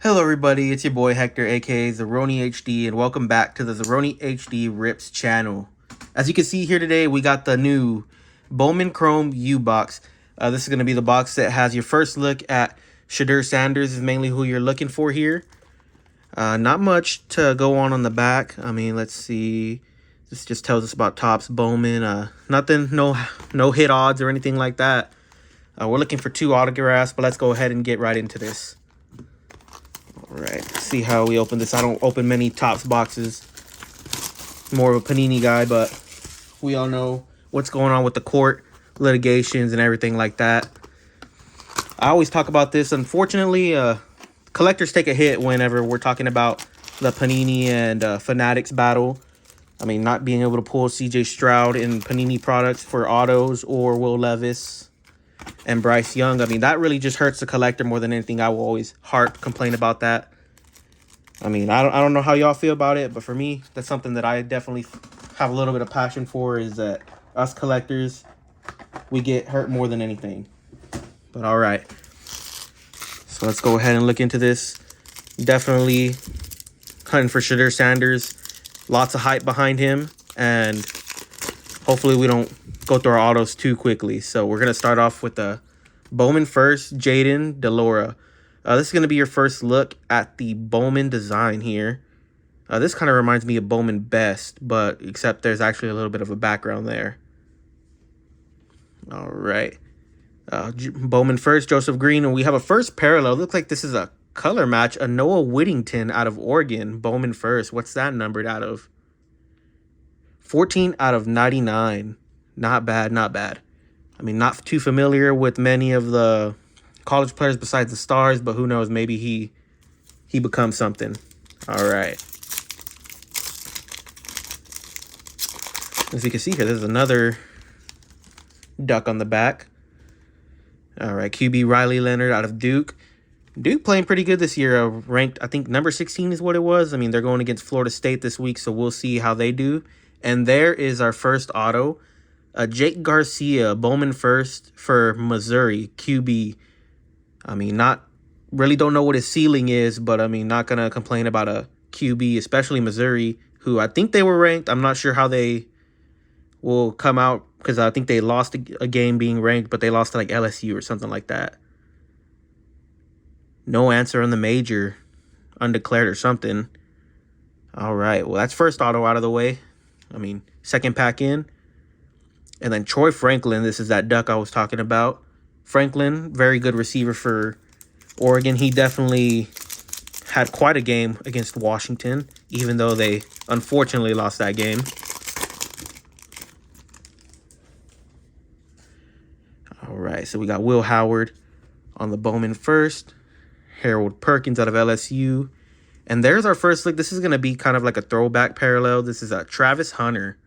Hello everybody, it's your boy Hector aka Zeroni HD and welcome back to the Zeroni HD Rips channel. As you can see here today, we got the new Bowman Chrome U box. This is going to be the box that has your first look at Shedeur Sanders is mainly who you're looking for here. Not much to go on the back. I mean, let's see. This just tells us about Topps Bowman. Nothing, no hit odds or anything like that. We're looking for 2 autographs, but let's go ahead and get right into this. Alright, see how we open this. I don't open many Topps boxes. More of a Panini guy, but we all know what's going on with the court litigations and everything like that. I always talk about this. Unfortunately, collectors take a hit whenever we're talking about the Panini and Fanatics battle. I mean, not being able to pull CJ Stroud in Panini products for autos or Will Levis and Bryce Young. I mean, that really just hurts the collector more than anything. I will always complain about that. I mean, I don't know how y'all feel about it, but for me, that's something that I definitely have a little bit of passion for, is that us collectors, we get hurt more than anything. But all right. So let's go ahead and look into this. Definitely hunting for Shedeur Sanders. Lots of hype behind him, and hopefully we don't go through our autos too quickly. So we're going to start off with the Bowman first, Jaden Delora. This is going to be your first look at the Bowman design here. This kind of reminds me of Bowman Best, but except there's actually a little bit of a background there. All right. Bowman first, Joseph Green, and we have a first parallel. Looks like this is a color match, a Noah Whittington out of Oregon. Bowman first. What's that numbered out of? 14 out of 99. Not bad, not bad. I mean, not too familiar with many of the college players besides the stars, but who knows, maybe he becomes something. All right. As you can see here, there's another duck on the back. All right, QB Riley Leonard out of Duke. Duke playing pretty good this year. Ranked, I think, number 16 is what it was. I mean, they're going against Florida State this week, so we'll see how they do. And there is our first auto. Jake Garcia, Bowman first for Missouri, QB. I mean, don't know what his ceiling is, but I mean, not going to complain about a QB, especially Missouri, who I think they were ranked. I'm not sure how they will come out, because I think they lost a game being ranked, but they lost to like LSU or something like that. No answer on the major, undeclared or something. All right, well, that's first auto out of the way. I mean, second pack in. And then Troy Franklin, this is that duck I was talking about. Franklin, very good receiver for Oregon. He definitely had quite a game against Washington, even though they unfortunately lost that game. All right, so we got Will Howard on the Bowman first. Harold Perkins out of LSU. And there's our first look. This is going to be kind of like a throwback parallel. This is a Travis Hunter.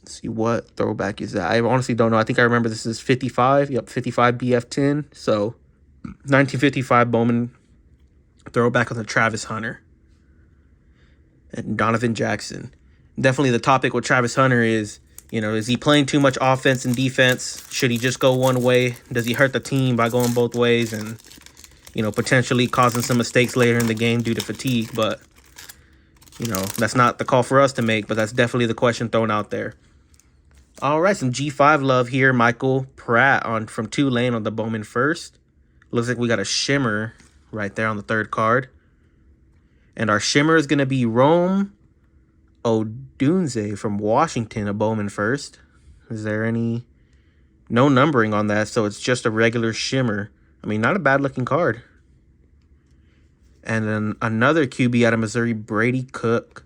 Let's see, what throwback is that? I honestly don't know. I think I remember this is 55. Yep, 55 BF10. So 1955 Bowman throwback on the Travis Hunter. And Donovan Jackson. Definitely the topic with Travis Hunter is, you know, is he playing too much offense and defense? Should he just go one way? Does he hurt the team by going both ways and, you know, potentially causing some mistakes later in the game due to fatigue? But, you know, that's not the call for us to make, but that's definitely the question thrown out there. All right, some G5 love here. Michael Pratt from Tulane on the Bowman first. Looks like we got a shimmer right there on the third card. And our shimmer is going to be Rome Odunze from Washington, a Bowman first. Is there any... No numbering on that, so it's just a regular shimmer. I mean, not a bad-looking card. And then another QB out of Missouri, Brady Cook.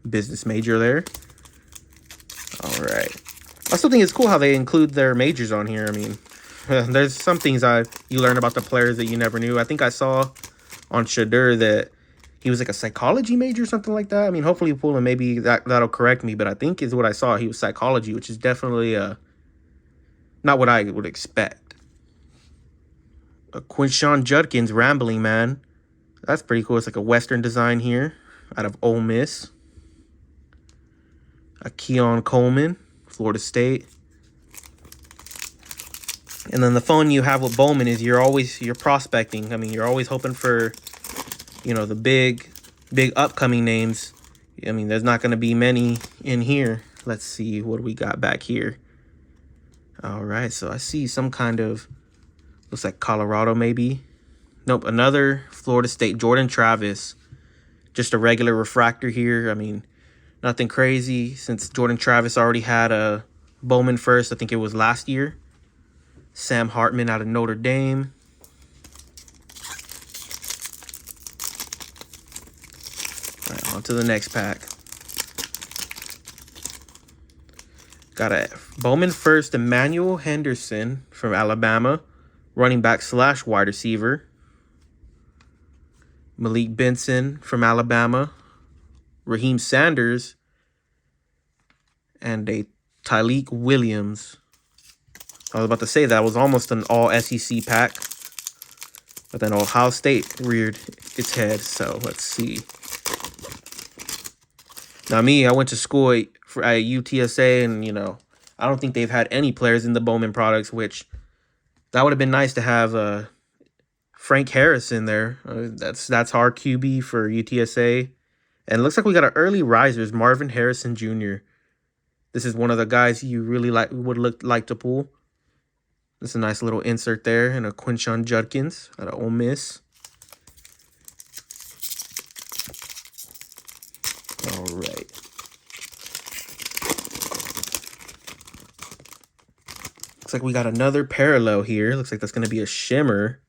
Business major there. All right. I still think it's cool how they include their majors on here. I mean, there's some things you learn about the players that you never knew. I think I saw on Shedeur that he was like a psychology major or something like that. I mean, hopefully you pull him. Maybe that'll correct me, but I think is what I saw. He was psychology, which is definitely not what I would expect. Quinshon Judkins, Rambling Man. That's pretty cool. It's like a Western design here out of Ole Miss. A Keon Coleman, Florida State. And then the fun you have with Bowman is you're prospecting. I mean, you're always hoping for, you know, the big upcoming names. I mean, there's not going to be many in here. Let's see what we got back here. All right, so I see some kind of, looks like Colorado maybe. Nope, another Florida State, Jordan Travis. Just a regular refractor here. I mean, nothing crazy since Jordan Travis already had a Bowman first. I think it was last year. Sam Hartman out of Notre Dame. All right, on to the next pack. Got a Bowman first, Emmanuel Henderson from Alabama, running back / wide receiver. Malik Benson from Alabama. Raheem Sanders. And a Tyleik Williams. I was about to say that was almost an all SEC pack. But then Ohio State reared its head. So let's see. Now me, I went to school at UTSA, and you know, I don't think they've had any players in the Bowman products, which that would have been nice to have Frank Harris in there. That's our QB for UTSA. And it looks like we got an early risers, Marvin Harrison Jr. This is one of the guys you really would like to pull. That's a nice little insert there, and a Quinshon Judkins out of Ole Miss. All right. Looks like we got another parallel here. Looks like that's going to be a shimmer.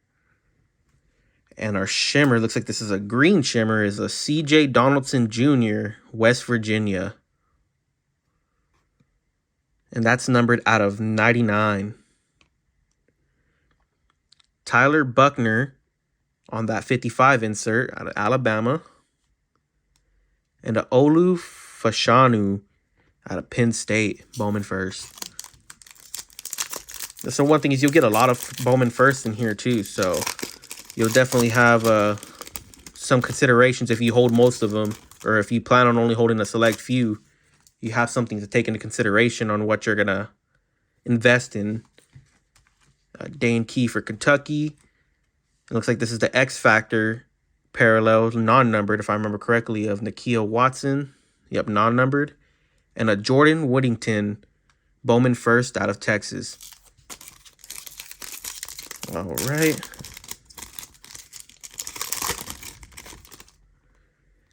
And our shimmer, looks like this is a green shimmer, is a C.J. Donaldson Jr., West Virginia. And that's numbered out of 99. Tyler Buckner on that 55 insert out of Alabama. And a Olu Fashanu out of Penn State, Bowman first. So one thing is you'll get a lot of Bowman first in here too. So you'll definitely have some considerations if you hold most of them. Or if you plan on only holding a select few, you have something to take into consideration on what you're going to invest in. Dane Key for Kentucky. It looks like this is the X Factor parallel, non-numbered, if I remember correctly, of Nakia Watson. Yep, non-numbered. And a Jordan Whittington Bowman first out of Texas. All right.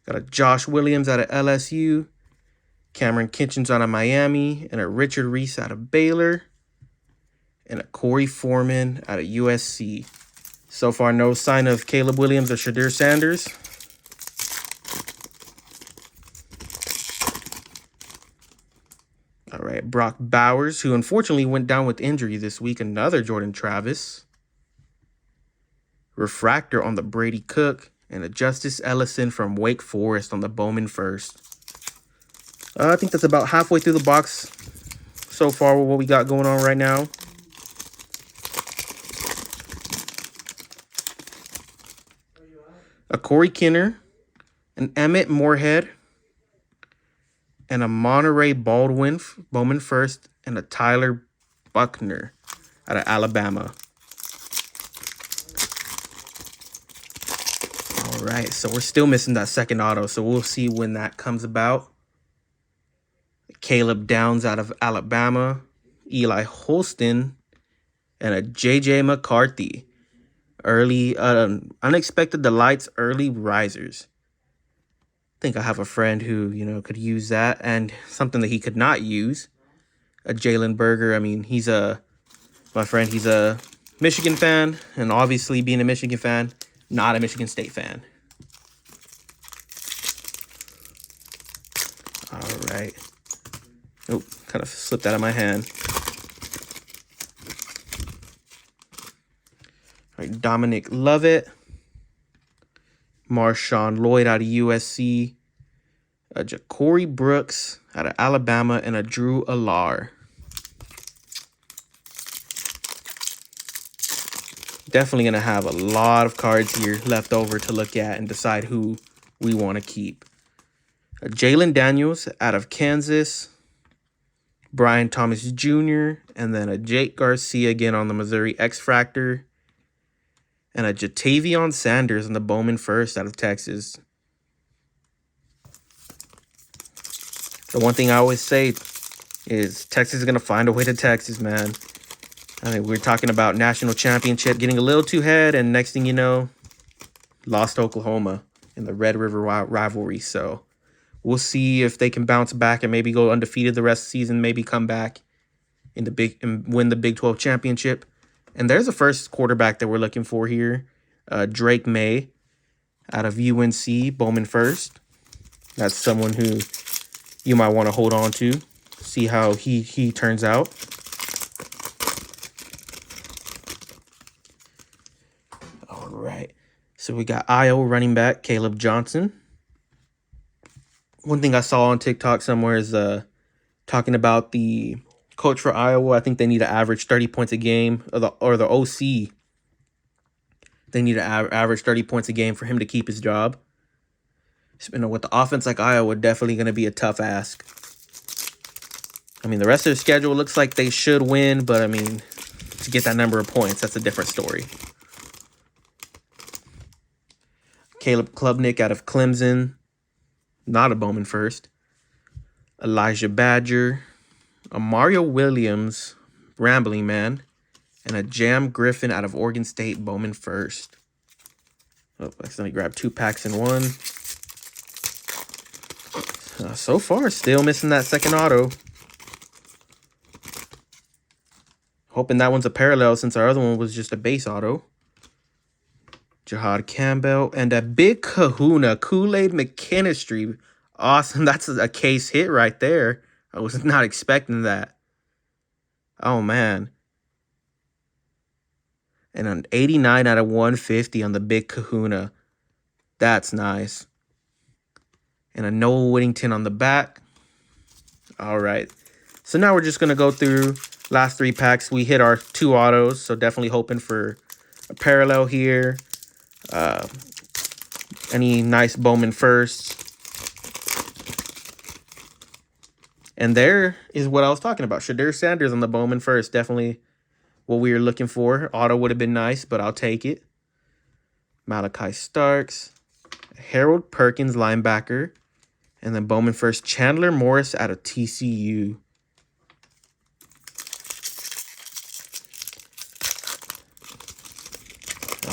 Got a Josh Williams out of LSU. Cameron Kitchens out of Miami. And a Richard Reese out of Baylor. And a Corey Foreman out of USC. So far, no sign of Caleb Williams or Shedeur Sanders. All right, Brock Bowers, who unfortunately went down with injury this week. Another Jordan Travis. Refractor on the Brady Cook. And a Justice Ellison from Wake Forest on the Bowman first. I think that's about halfway through the box so far with what we got going on right now. A Corey Kinner, an Emmett Moorhead, and a Monterey Baldwin, Bowman first, and a Tyler Buckner out of Alabama. All right, so we're still missing that second auto, so we'll see when that comes about. Caleb Downs out of Alabama, Eli Holston, and a J.J. McCarthy. Early, unexpected delights, early risers. I think I have a friend who, you know, could use that, and something that he could not use. A Jalen Berger. I mean, my friend, he's a Michigan fan, and obviously being a Michigan fan, not a Michigan State fan. All right. Oh, kind of slipped out of my hand. All right, Dominic Lovett. Marshawn Lloyd out of USC. A Ja'Cory Brooks out of Alabama. And a Drew Allar. Definitely going to have a lot of cards here left over to look at and decide who we want to keep. A Jalen Daniels out of Kansas. Brian Thomas Jr., and then a Jake Garcia again on the Missouri X-Fractor, and a Shedeur Sanders on the Bowman first out of Texas. The one thing I always say is Texas is going to find a way to Texas, man. I mean, we're talking about national championship, getting a little too ahead, and next thing you know, lost to Oklahoma in the Red River rivalry. So we'll see if they can bounce back and maybe go undefeated the rest of the season, maybe come back in the and win the Big 12 championship. And there's the first quarterback that we're looking for here, Drake Maye out of UNC, Bowman first. That's someone who you might want to hold on to, see how he turns out. All right. So we got Iowa running back Caleb Johnson. One thing I saw on TikTok somewhere is talking about the coach for Iowa. I think they need to average 30 points a game, or the OC. They need to average 30 points a game for him to keep his job. You know, with the offense like Iowa, definitely going to be a tough ask. I mean, the rest of the schedule looks like they should win, but I mean, to get that number of points, that's a different story. Caleb Klubnik out of Clemson, not a Bowman first. Elijah Badger, a Mario Williams, Rambling Man, and a Jam Griffin out of Oregon State, Bowman first. Oh, accidentally grabbed 2 packs in one. So far, still missing that second auto. Hoping that one's a parallel since our other one was just a base auto. Jahad Campbell and a big Kahuna, Kool-Aid McKinstry. Awesome. That's a case hit right there. I was not expecting that. Oh, man. And an 89 out of 150 on the big Kahuna. That's nice. And a Noah Whittington on the back. All right. So now we're just going to go through last 3 packs. We hit our 2 autos, so definitely hoping for a parallel here. Any nice Bowman firsts. And there is what I was talking about. Shedeur Sanders on the Bowman first. Definitely what we were looking for. Auto would have been nice, but I'll take it. Malachi Starks. Harold Perkins, linebacker. And then Bowman first, Chandler Morris out of TCU.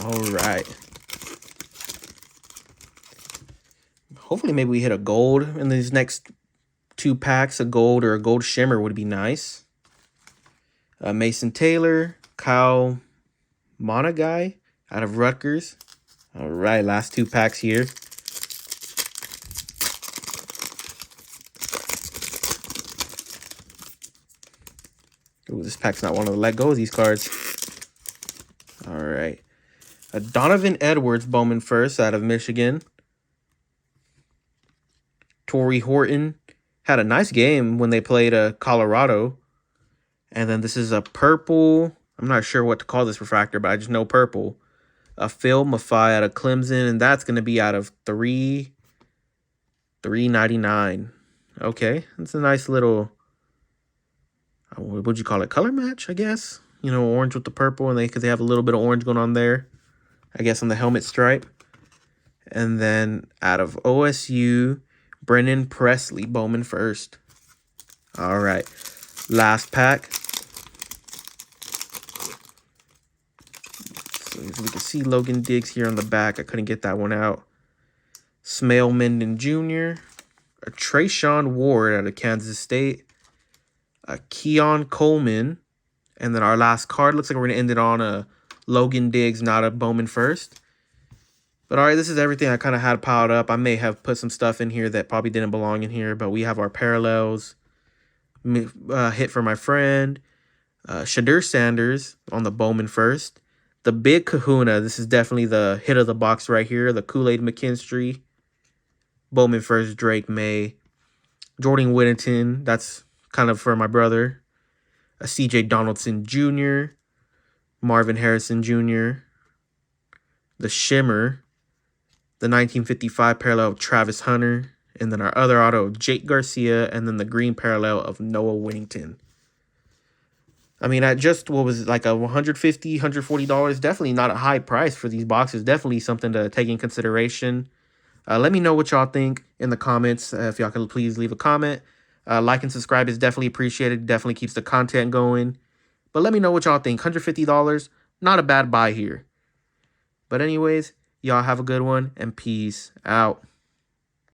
All right. Hopefully maybe we hit a gold in these next 2 packs. A gold or a gold shimmer would be nice. Mason Taylor, Kyle Monagai out of Rutgers. All right, last 2 packs here. Ooh, this pack's not one to let go of these cards. All right. A Donovan Edwards, Bowman first out of Michigan. Torrey Horton had a nice game when they played Colorado. And then this is a purple. I'm not sure what to call this refractor, but I just know purple. A Phil Maffei out of Clemson, and that's going to be out of $3.99. Okay, that's a nice little, what would you call it, color match, I guess? You know, orange with the purple, and because they have a little bit of orange going on there, I guess, on the helmet stripe. And then out of OSU, Brennan Presley, Bowman first. All right, last pack. So as we can see Logan Diggs here on the back. I couldn't get that one out. Smale Menden Jr., a Trayshawn Ward out of Kansas State, a Keon Coleman, and then our last card looks like we're going to end it on a Logan Diggs, not a Bowman first. But all right, this is everything I kind of had piled up. I may have put some stuff in here that probably didn't belong in here, but we have our parallels. Hit for my friend. Shedeur Sanders on the Bowman first. The big Kahuna, this is definitely the hit of the box right here. The Kool-Aid McKinstry. Bowman first, Drake Maye. Jordan Whittington, that's kind of for my brother. A CJ Donaldson Jr. Marvin Harrison Jr. The Shimmer. The 1955 parallel of Travis Hunter. And then our other auto, Jake Garcia, and then the green parallel of Noah Winnington. I mean, at just, what was it, like a $150, $140, definitely not a high price for these boxes. Definitely something to take in consideration. Let me know what y'all think in the comments. If y'all can please leave a comment. Like and subscribe is definitely appreciated. Definitely keeps the content going. But let me know what y'all think. $150, not a bad buy here. But anyways, y'all have a good one, and peace out.